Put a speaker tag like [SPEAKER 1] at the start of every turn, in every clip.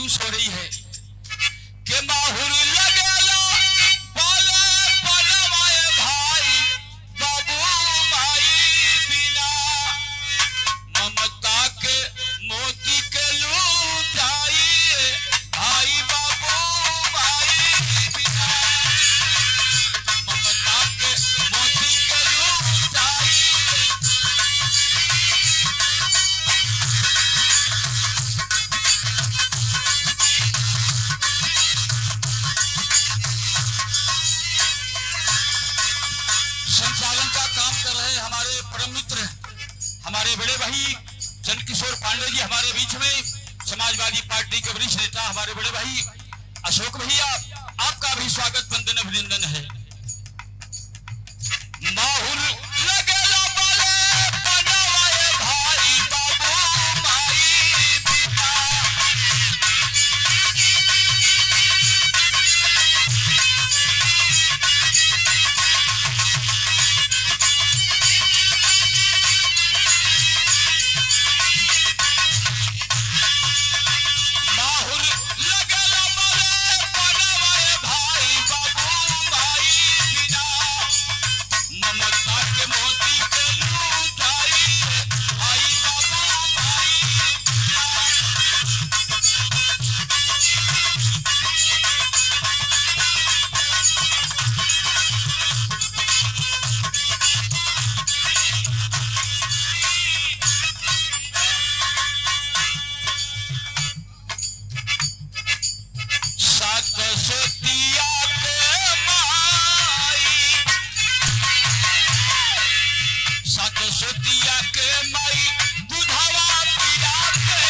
[SPEAKER 1] महसूस हो रही है कि माहुर लगेला बोले बनवाए भाई बाबू भाई बिना ममता के मोती के लूटाई भाई बाबू भाई बिना ममता के मोती के लूटाई। संचालन का काम कर रहे हमारे परम मित्र हमारे बड़े भाई चंद्रकिशोर पांडे जी हमारे बीच में, समाजवादी पार्टी के वरिष्ठ नेता हमारे बड़े भाई अशोक भैया, आपका भी स्वागत वंदन अभिनंदन है। माहुर लगेला बोले बनवाए भाई बाबू भाई बिना माहुर लगेला बोले बनवाए भाई बाबू भाई बिना ममता के मोती के लूटाई भाई बाबू भाई बिना। सात सोतिया के माई सात सोतिया के माई दूधवा पिया के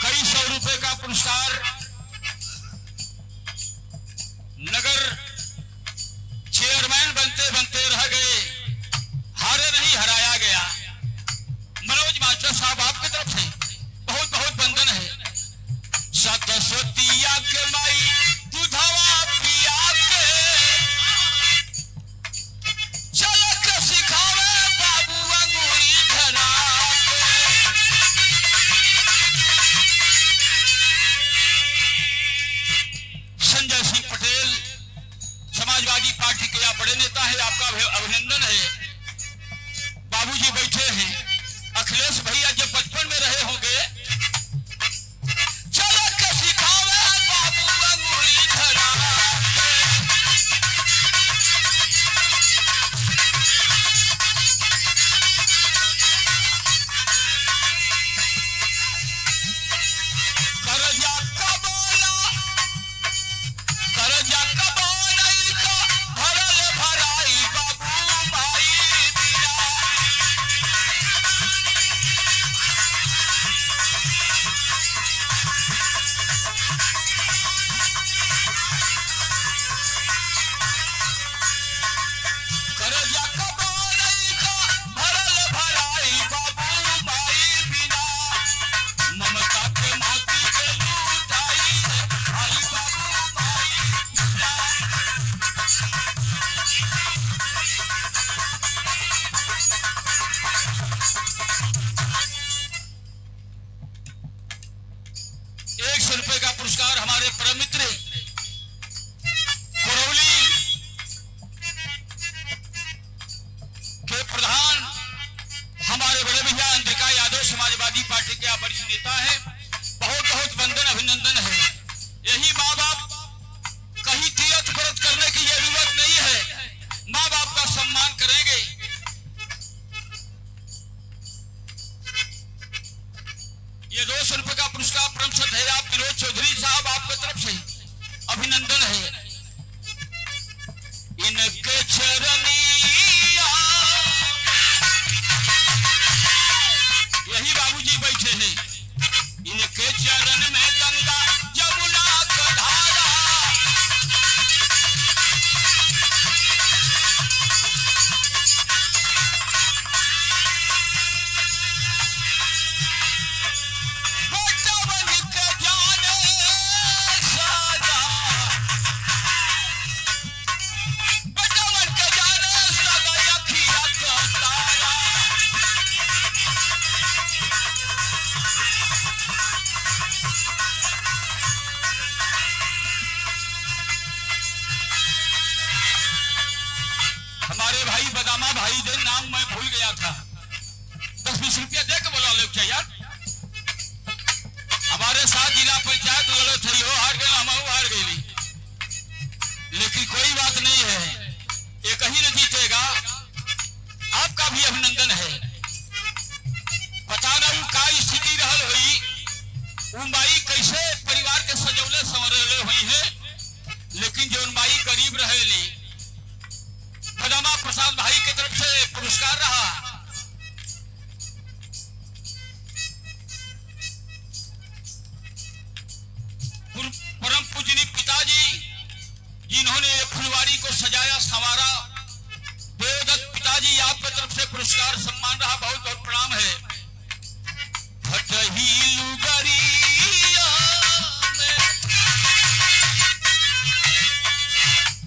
[SPEAKER 1] कई सौ रुपए का पुरस्कार नगर चेयरमैन बनते बनते रह गए, हारे नहीं हराया गया। मनोज मास्टर साहब आपकी तरफ से बहुत बहुत वंदन है। सतसतिया के माई दूधवा पिया के चल के सिखावे बाबू अंगूरी धरा के। संजय सिंह पटेल समाजवादी पार्टी के आप बड़े नेता है, आपका अभिनंदन है। बाबूजी बैठे हैं, अखिलेश भैया जब बचपन में रहे होंगे, चलो के सिखावे बाबू अंगूरी धरा के। करजा कबोला करजा कबोला इनका भरल भराई बाबू भाई बिना करजा कबोला इनका भरल भराई बाबू भाई बिना ममता के मोती के लूटाई भाई बाबू भाई बिना। ₹100 का पुरस्कार हमारे परम मित्र करौली के प्रधान हमारे बड़े भैया अंद्रिका यादव समाजवादी पार्टी के आप वरिष्ठ नेता हैं, बहुत बहुत वंदन अभिनंदन है। यही माँ बाप कहीं तीर्थ व्रत करने की जरूरत नहीं है, माँ बाप का सम्मान करेंगे। ये ₹200 का पुरस्कार परम श्रद्धेय आप विनोद चौधरी साहब आपकी तरफ से अभिनंदन है। इनके चरनिया यही बाबूजी बैठे हैं, इनके चरण में गंगा जमुना का धारा गया था, 10-20 रुपया दे के बोला लोग यार। हमारे साथ जिला पंचायत लड़ो थे, हो हार गए, हम हार गई, लेकिन कोई बात नहीं है, एक ही न जीतेगा। आपका भी अभिनंदन है। पता न वो का स्थिति रहल हुई, वो माई कैसे परिवार के सजौले संवरले हुई है, लेकिन जो माई गरीब रहेली, पदामा प्रसाद भाई की तरफ से पुरस्कार रहा। परम पूजनीय पिताजी जिन्होंने फुलवारी को सजाया संवारा, देवदत्त पिताजी आपकी तरफ से पुरस्कार सम्मान रहा, बहुत बहुत प्रणाम है। फटही लुगरिया में,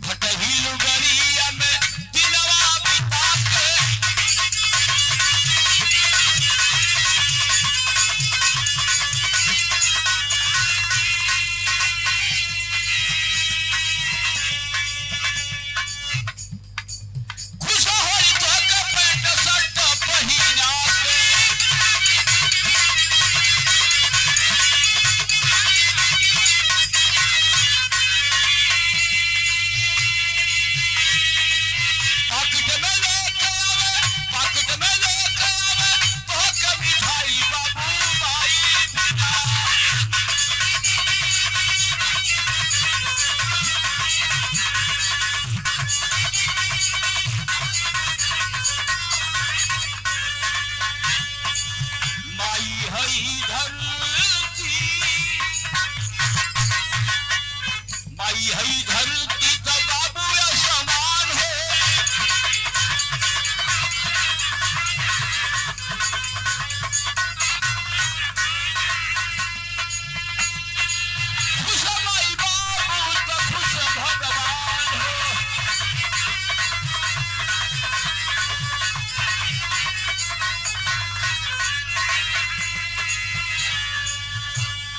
[SPEAKER 1] फटही लुगरिया में दिनवा बिता के, खुश होई तो के पैंट शर्ट पहिना के, पाकिट में लेके आवे, पाकिट में लेके आवे, तो के मिठाई बाबू माई बिना। माई हई धरती, माई हई धरती तो बाबू या समान हो। खुश माई बाबू तो खुश भगवान हो।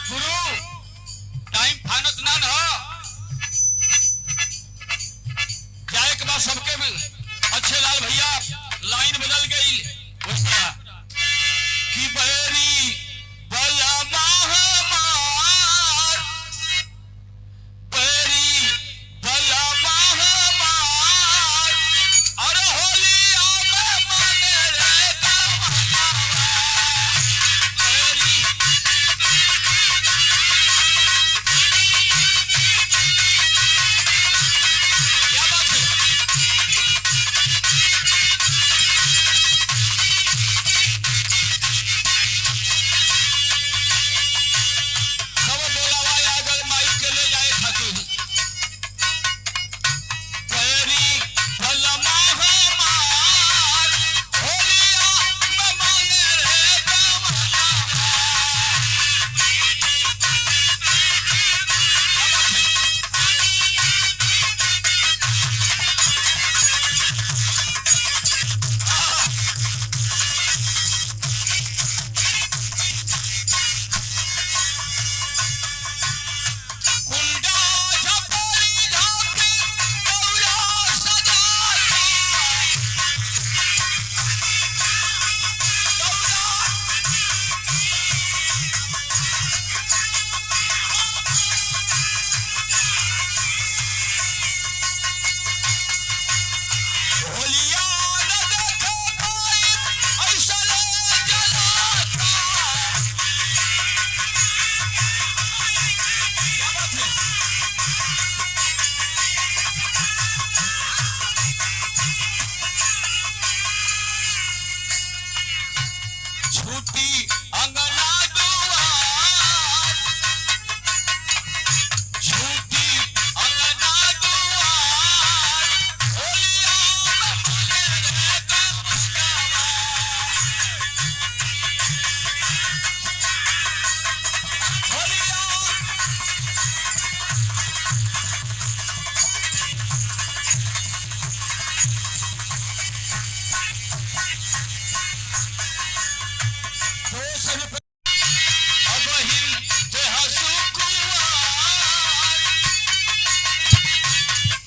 [SPEAKER 1] गुरु टाइम फानत ना न जाए के बाद सबके भी अच्छे लाल भैया लाइन बदल गई कि बैरी बला महामार, बैरी बला महामार, अरे होलिया में माने रे गवार, बैरी क्या बात है। सब बोलावा अगर माई के ले जाए खातिर, बैरी भला महामार, होलिया में माने रे गवार। कुंडा झपरी झांकी दौरा सजाता, होलिया न देखे कोई ऐसा ले जलाता। क्या बात है। छूटी अंगना दुआर, छूटी अंगना दुआर, होलिया में माने रे गवार। होलिया दोष रुपए अब हिल ते हसु कुआर,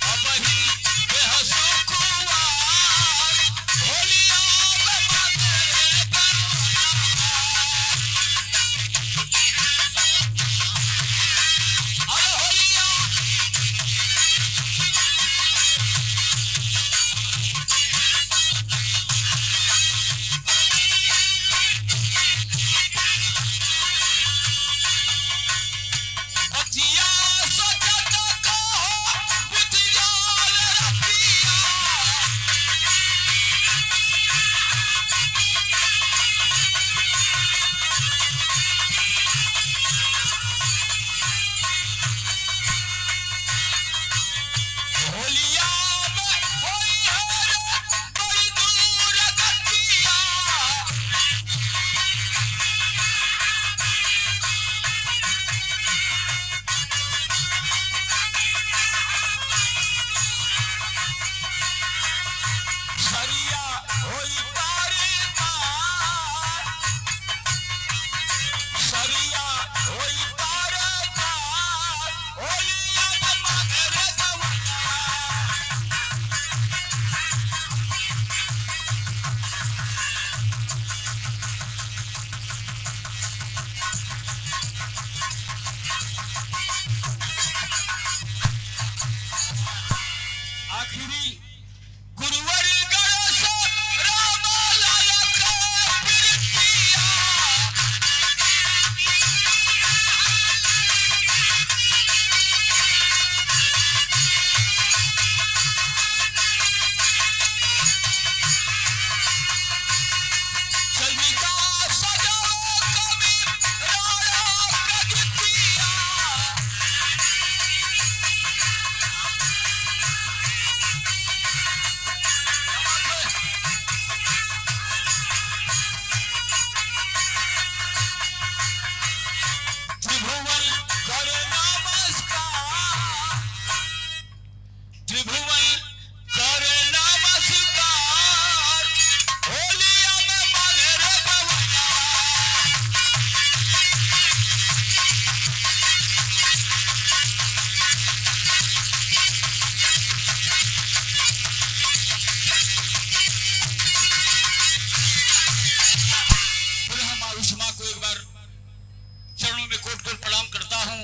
[SPEAKER 1] अब हिल ते हसु कुआर, होलिया में तारे तार, सरिया होई तारे तार, होलिया में मांगे रे गवैया। आखिरी गुरुवर गणेश राम लाला का प्रीतिया, चंद्रिका सजाओ कवि राणा का गीतिया। त्रिभुवन करे नमस्कार, त्रिभुवन करे नमस्कार, होलिया में मांगे रे गवैया। पुनः मारुषमा को एक बार चरणों में कोट कर प्रणाम करता हूँ।